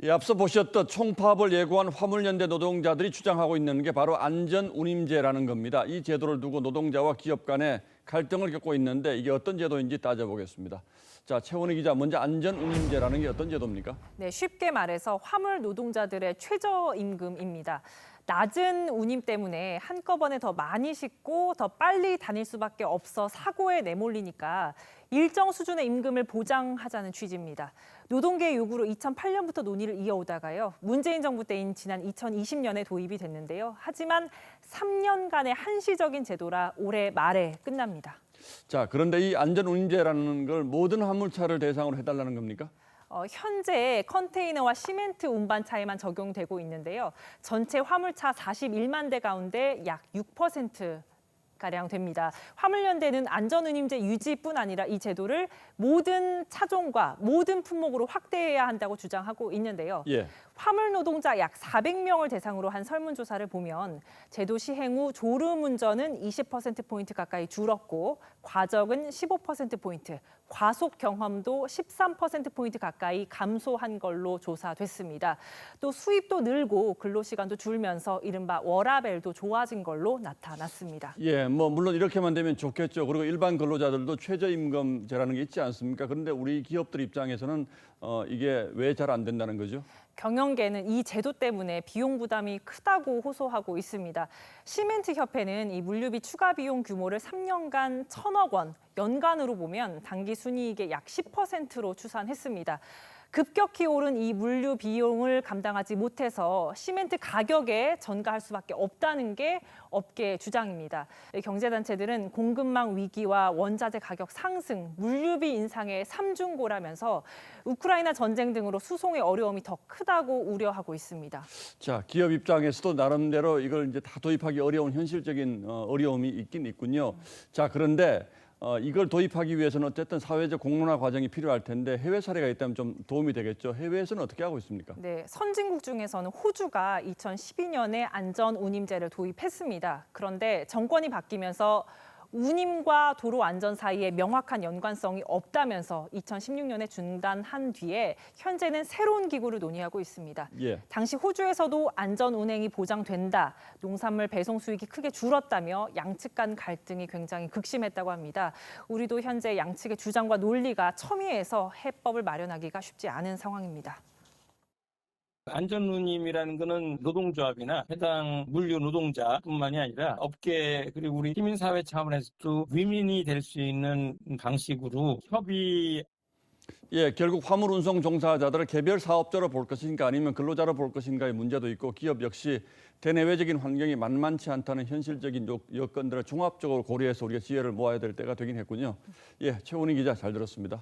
앞서 보셨던 총파업을 예고한 화물연대 노동자들이 주장하고 있는 게 바로 안전운임제라는 겁니다. 이 제도를 두고 노동자와 기업 간에 갈등을 겪고 있는데 이게 어떤 제도인지 따져보겠습니다. 자, 최원희 기자, 먼저 안전운임제라는 게 어떤 제도입니까? 네, 쉽게 말해서 화물 노동자들의 최저임금입니다. 낮은 운임 때문에 한꺼번에 더 많이 싣고 더 빨리 다닐 수밖에 없어 사고에 내몰리니까 일정 수준의 임금을 보장하자는 취지입니다. 노동계의 요구로 2008년부터 논의를 이어오다가요. 문재인 정부 때인 지난 2020년에 도입이 됐는데요. 하지만 3년간의 한시적인 제도라 올해 말에 끝납니다. 자, 그런데 이 안전운임제라는 걸 모든 화물차를 대상으로 해달라는 겁니까? 현재 컨테이너와 시멘트 운반차에만 적용되고 있는데요. 전체 화물차 41만 대 가운데 약 6%가량 됩니다. 화물연대는 안전운임제 유지뿐 아니라 이 제도를 모든 차종과 모든 품목으로 확대해야 한다고 주장하고 있는데요. 예. 화물 노동자 약 400명을 대상으로 한 설문조사를 보면 제도 시행 후 졸음운전은 20%포인트 가까이 줄었고 과적은 15%포인트, 과속 경험도 13%포인트 가까이 감소한 걸로 조사됐습니다. 또 수입도 늘고 근로시간도 줄면서 이른바 워라밸도 좋아진 걸로 나타났습니다. 예, 물론 이렇게만 되면 좋겠죠. 그리고 일반 근로자들도 최저임금제라는 게 있지 않습니까? 그런데 우리 기업들 입장에서는 이게 왜 잘 안 된다는 거죠? 경영계는 이 제도 때문에 비용 부담이 크다고 호소하고 있습니다. 시멘트협회는 이 물류비 추가 비용 규모를 3년간 1,000억 원, 연간으로 보면 당기 순이익의 약 10%로 추산했습니다. 급격히 오른 이 물류 비용을 감당하지 못해서 시멘트 가격에 전가할 수밖에 없다는 게 업계 주장입니다. 경제단체들은 공급망 위기와 원자재 가격 상승, 물류비 인상의 삼중고라면서 우크라이나 전쟁 등으로 수송의 어려움이 더 크다고 우려하고 있습니다. 자, 기업 입장에서도 나름대로 이걸 이제 다 도입하기 어려운 현실적인 어려움이 있긴 있군요. 자, 그런데 이걸 도입하기 위해서는 어쨌든 사회적 공론화 과정이 필요할 텐데 해외 사례가 있다면 좀 도움이 되겠죠. 해외에서는 어떻게 하고 있습니까? 네, 선진국 중에서는 호주가 2012년에 안전운임제를 도입했습니다. 그런데 정권이 바뀌면서 운임과 도로 안전 사이에 명확한 연관성이 없다면서 2016년에 중단한 뒤에 현재는 새로운 기구를 논의하고 있습니다. 예. 당시 호주에서도 안전 운행이 보장된다, 농산물 배송 수익이 크게 줄었다며 양측 간 갈등이 굉장히 극심했다고 합니다. 우리도 현재 양측의 주장과 논리가 첨예해서 해법을 마련하기가 쉽지 않은 상황입니다. 안전운임이라는 거는 노동조합이나 해당 물류 노동자뿐만이 아니라 업계 그리고 우리 시민사회 차원에서도 위민이 될 수 있는 방식으로 협의. 예, 결국 화물 운송 종사자들을 개별 사업자로 볼 것인가 아니면 근로자로 볼 것인가의 문제도 있고 기업 역시 대내외적인 환경이 만만치 않다는 현실적인 여건들을 종합적으로 고려해서 우리가 지혜를 모아야 될 때가 되긴 했군요. 예, 최원희 기자 잘 들었습니다.